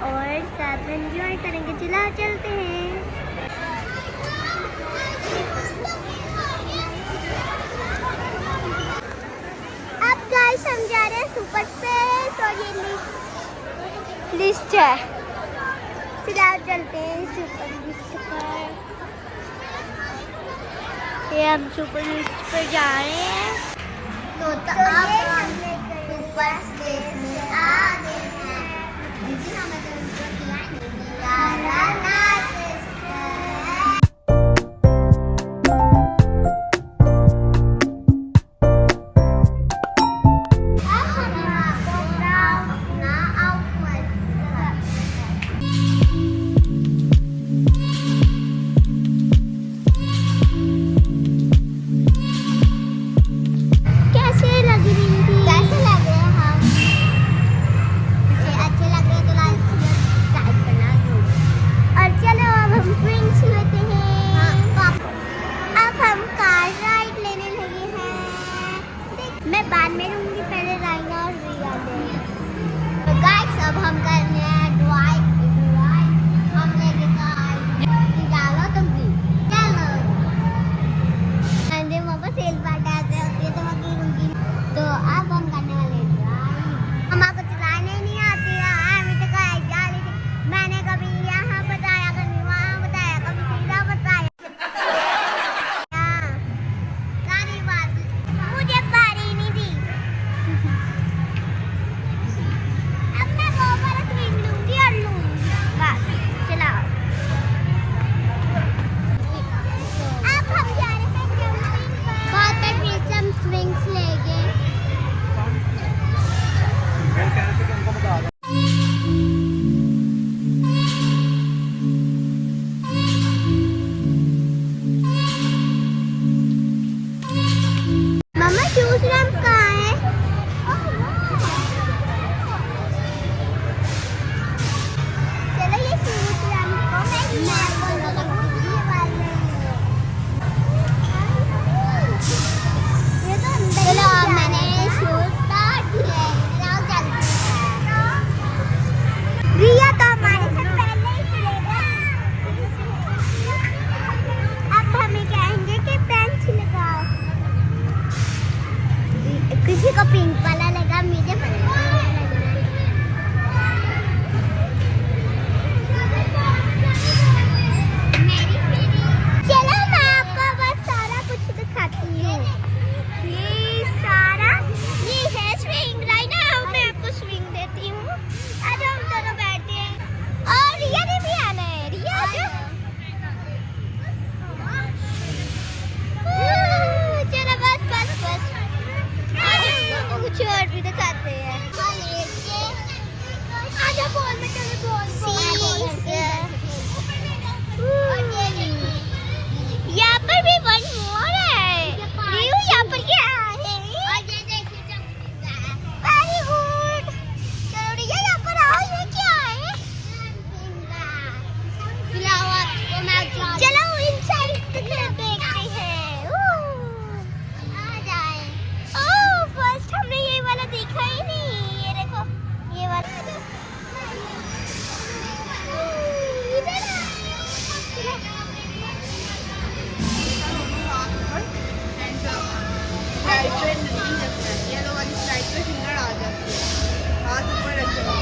और साथ में एंजॉय करेंगे। चला चलते हैं। अब गाइस हम जा रहे हैं सुपर स्पेस और ये लिस्ट है। चला चलते हैं सुपर लिस्ट पर। ये हम सुपर लिस्ट पर जा रहे हैं। तो अब हम सुपर स्पेस में आ गए हैं। हमें तो बाद में लूंगी, पहले राइना और रिया ले। तो गाइस अब हम करने हैं ड्राइव। हम लेके डालो तुम भी चलो। अंदर पापा सेल पार्ट आते हैं तो मैं लूंगी। तो अब हम करने वाले ड्राइव। हमारे को चलाने नहीं आती है। मैं तो कहीं जा रही थी। मैंने कभी यहाँ बताया, कभी वहाँ बताया, कभी सीधा बताया। सारी बात मुझे पारी नहीं दी। अब मैं वो वाला स्विंग लूंगी और लूंगी बस। चलाओ। अब हम जा रहे हैं जंपिंग पर। बहुत तक हम स्विंग्स लेंगे। मम्मा शूज रैंप कहाँ है? चलो ये शूज रैंप को मैं बोलूँगी ये वाले। ये तो अंदर। चलो अब मैंने शूज स्टार्ट किए। चलो चलते हैं। रिया तो हमारे से पहले ही चलेगा। अब हमें कहेंगे कि पेंच लगाओ। किसी को पिंक वाला लगा, मुझे चलो मैं आपको बस सारा कुछ दिखाती हूँ। ये सारा ये है स्विंग राइट ना। मैं आपको स्विंग देती हूँ। आज हम दोनों बैठते हैं और रिया ने भी आना है। रिया चलो बस बस बस। कुछ और भी दिखाते हैं। आजा बॉल में चलो बॉल। यहाँ पर भी वन मोर है। रियू यहाँ पर क्या है? Very good. चलो रिया यहाँ पर आओ। ये क्या है? चलो इनसाइड देखते हैं। आ जाए। ओह फर्स्ट हमने ये वाला देखा ही नहीं। ये देखो ये वाला। इधर येलो वाली साइड पे फिंगर आ जाती है। हाथ ऊपर रखो।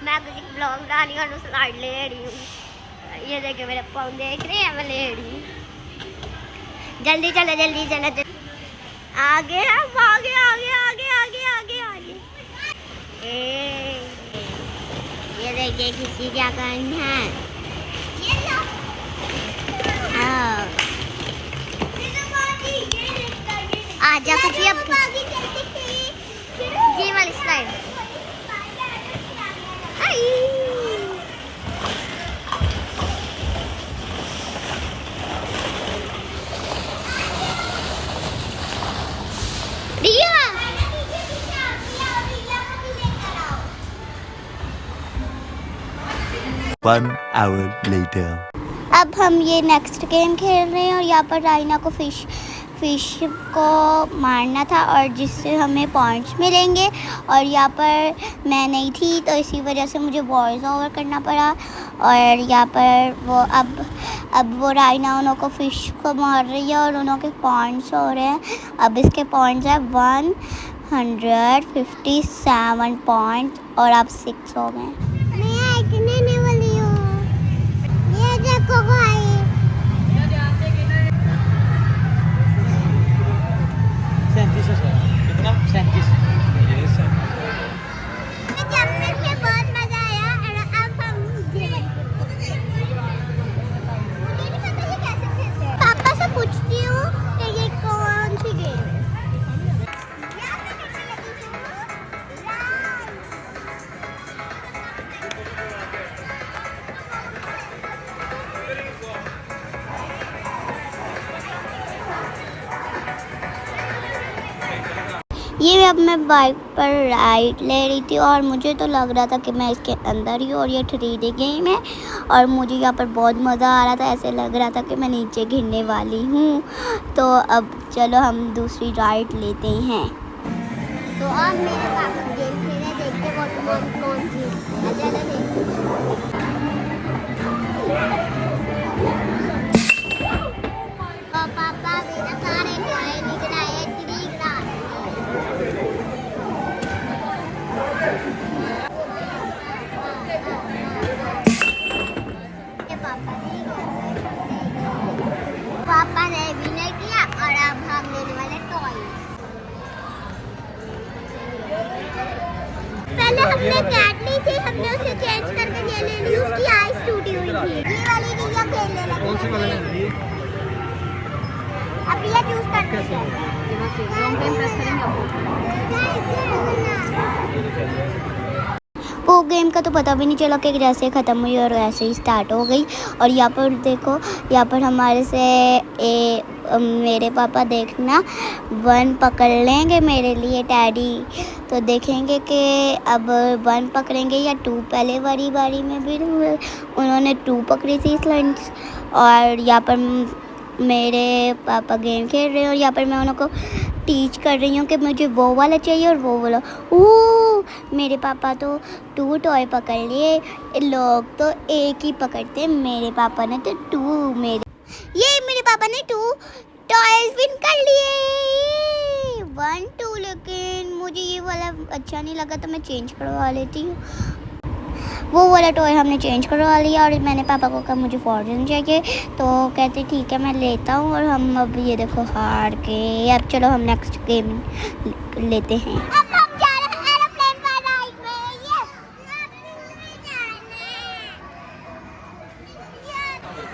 मैं कुछ ब्लॉग बना रही हूँ, स्लाइड ले रही हूँ। ये देखे मेरे पाँव देख रहे हैं। मैं ले रही हूँ। जल्दी चलो जल्दी चलो आगे हम आगे आगे आगे आगे आगे आगे। ये देखिए किसी क्या करना है। आजा कुछ ये वाली स्लाइड। रिया 1 hour later. अब हम ये नेक्स्ट गेम खेल रहे हैं और यहाँ पर राइना को फिश को मारना था और जिससे हमें पॉइंट्स मिलेंगे। और यहाँ पर मैं नहीं थी तो इसी वजह से मुझे वॉइस ओवर करना पड़ा। और यहाँ पर वो अब वो राइना उन्हों को फिश को मार रही है और उन्हों के पॉइंट्स हो रहे हैं। अब इसके पॉइंट्स है 157 पॉइंट्स और अब 6 हो गए। मैं इतने वाली हूँ, ये देखो भाई। कितना 37 जंपिंग में बहुत मजा आया। और अब हम मुझे नहीं पता ये कैसे खेलते हैं। पापा से पूछती हूँ कि ये कौन सी गेम है। ये अब मैं बाइक पर राइड ले रही थी और मुझे तो लग रहा था कि मैं इसके अंदर ही हूँ और ये 3D गेम है और मुझे यहाँ पर बहुत मज़ा आ रहा था। ऐसे लग रहा था कि मैं नीचे गिरने वाली हूँ। तो अब चलो हम दूसरी राइड लेते हैं। तो अब मेरे पापा गेम खेले, देखते कौन पापा मेरा सारे टॉय निकल आए। पापा ने भी नहीं किया और अब हम लेने वाले टॉय। पहले हमने कैट ली थी, हमने उसे चेंज करके ये ले ली, उसकी आईज टूटी हुई थी। ये वाली रिया खेलने लगी। कौन सी वाली लेनी है? अब ये चूज करते हैं। लॉन्ग टाइम प्रेस करेंगे। वो गेम का तो पता भी नहीं चला कि जैसे ख़त्म हुई और ऐसे ही स्टार्ट हो गई। और यहाँ पर देखो, यहाँ पर हमारे से मेरे पापा देखना 1 पकड़ लेंगे मेरे लिए टैडी। तो देखेंगे कि अब 1 पकड़ेंगे या 2। पहले वाली बारी में भी उन्होंने 2 पकड़ी थी स्लाइड्स। और यहाँ पर मेरे पापा गेम खेल रहे हैं और यहाँ पर मैं उनको टीच कर रही हूँ कि मुझे वो वाला चाहिए और वो वाला। मेरे पापा तो 2 टॉय पकड़ लिए, लोग तो एक ही पकड़ते। मेरे पापा ने तो 2 मेरे पापा ने 2 टॉयज विन कर लिए। 1 2। लेकिन मुझे ये वाला अच्छा नहीं लगा तो मैं चेंज करवा लेती हूँ। वो वाला टॉय हमने चेंज करवा लिया और मैंने पापा को कहा मुझे फॉर्चून चाहिए। तो कहते ठीक है मैं लेता हूँ। और हम अब ये देखो हार के। अब चलो हम नेक्स्ट गेम लेते हैं। अब हम जा रहे हैं एरोप्लेन पर राइड में। यस,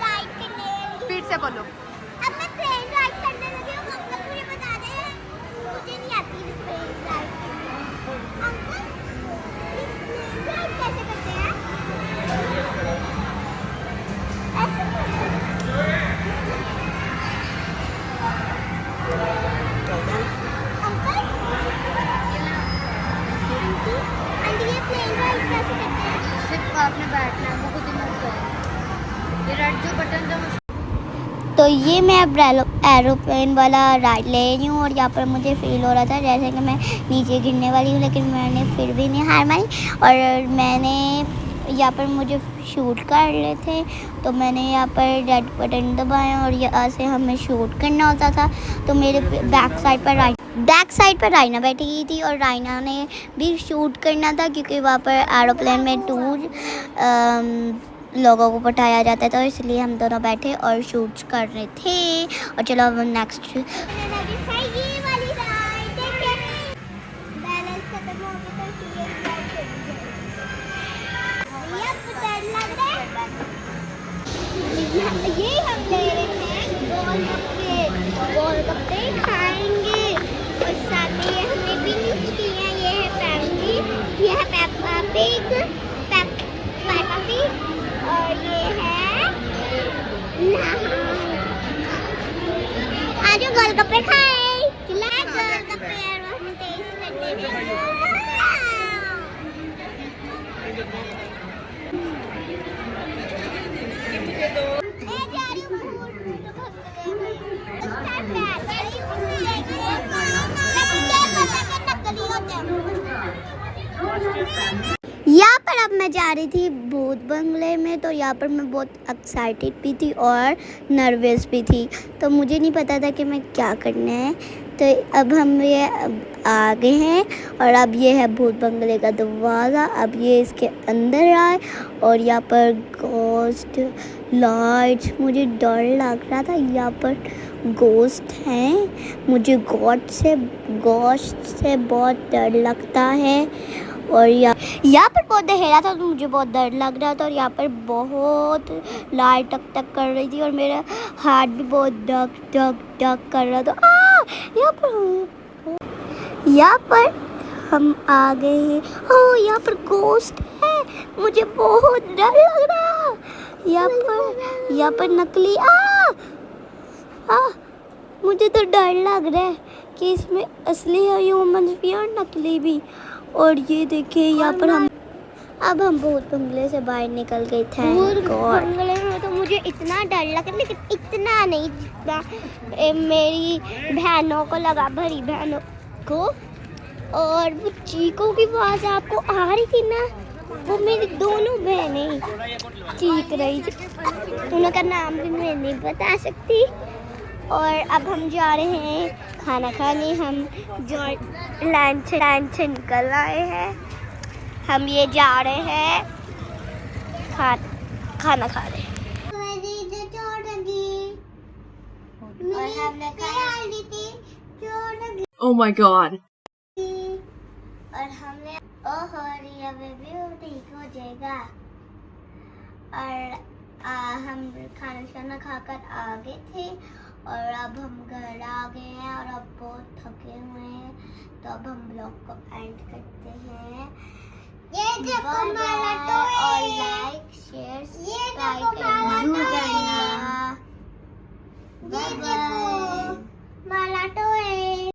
राइड करने। स्पीड से बोलो। अब मैं ट्रेन राइड करने लगी हूँ। अंकल मुझे बता दे, मुझे नहीं आती ट्रेन राइड करना। अंकल राइड कैसे करते हैं? ऐसे अंकल आंटी ये प्लेन राइड कैसे करते हैं? सिर्फ आपने बैठना है, वो खुद ही मूव करेगा। ये रेड जो बटन था तो ये मैं अब एरोप्लेन वाला राइड ले रही हूँ और यहाँ पर मुझे फील हो रहा था जैसे कि मैं नीचे गिरने वाली हूँ। लेकिन मैंने फिर भी नहीं हार मानी और मैंने यहाँ पर मुझे शूट कर रहे थे तो मैंने यहाँ पर रेड बटन दबाया और यहाँ से हमें शूट करना होता था। तो मेरे बैक साइड पर राइना बैठी हुई थी और राइना ने भी शूट करना था क्योंकि वहाँ पर एरोप्लेन में 2 लोगों को बैठाया जाता है। तो इसलिए हम दोनों बैठे और शूट्स कर रहे थे। और चलो अब नेक्स्ट ये हम ले रहे हैं गोलगप्पे खाएंगे और साथ में ये हमने भी यूज किए हैं। ये है फैमिली, ये है पेप्पा पिग और ये है आज गोलगप्पे खाए। गोलगप्पे हम टेस्ट करने में यहाँ पर अब मैं जा रही थी भूत बंगले में, तो यहाँ पर मैं बहुत एक्साइटेड भी थी और नर्वस भी थी, तो मुझे नहीं पता था कि मैं क्या करना है। तो अब हम ये आ गए हैं और अब ये है भूत बंगले का दरवाज़ा। अब ये इसके अंदर आए और यहाँ पर गोस्ट लाइट्स, मुझे डर लग रहा था। यहाँ पर गोस्ट हैं, मुझे गोस्ट से बहुत डर लगता है। और यहाँ पर बहुत अंधेरा था तो मुझे बहुत डर लग रहा था, और यहाँ पर बहुत लाइट टक टक कर रही थी और मेरा हार्ट भी बहुत धक धक धक कर रहा था। यहाँ पर हम आ गए हैं। ओह, यहाँ पर गोस्ट है, मुझे बहुत डर लग रहा। यहाँ पर नकली मुझे तो डर लग रहा है कि इसमें असली ह्यूमंस भी और नकली भी। और ये देखिए यहाँ पर अब हम भूत बंगले से बाहर निकल गए थे। भूत बंगले में तो मुझे इतना डर लगा, लेकिन इतना नहीं जितना मेरी बहनों को लगा, भरी बहनों को। और वो चीखों की आवाज़ आपको आ रही थी ना, वो मेरी दोनों बहनें चीख रही थी, उनका नाम भी मैं नहीं बता सकती। और अब हम जा रहे हैं खाना खाने। हम जो लंच से निकल आए हैं, हम ये जा रहे हैं खाना खा रहे हैं। और हमने Oh my god. और हमने ओहो रिया बेबी वो ठीक हो जाएगा। और हम खाना खाकर आ गए थे और अब हम घर आ गए हैं और अब बहुत थके हुए हैं, तो अब हम ब्लॉग को एंड करते हैं। ये देखो माला तो है, और लाइक शेयर सब्सक्राइब करना। ये देखो माला तो है।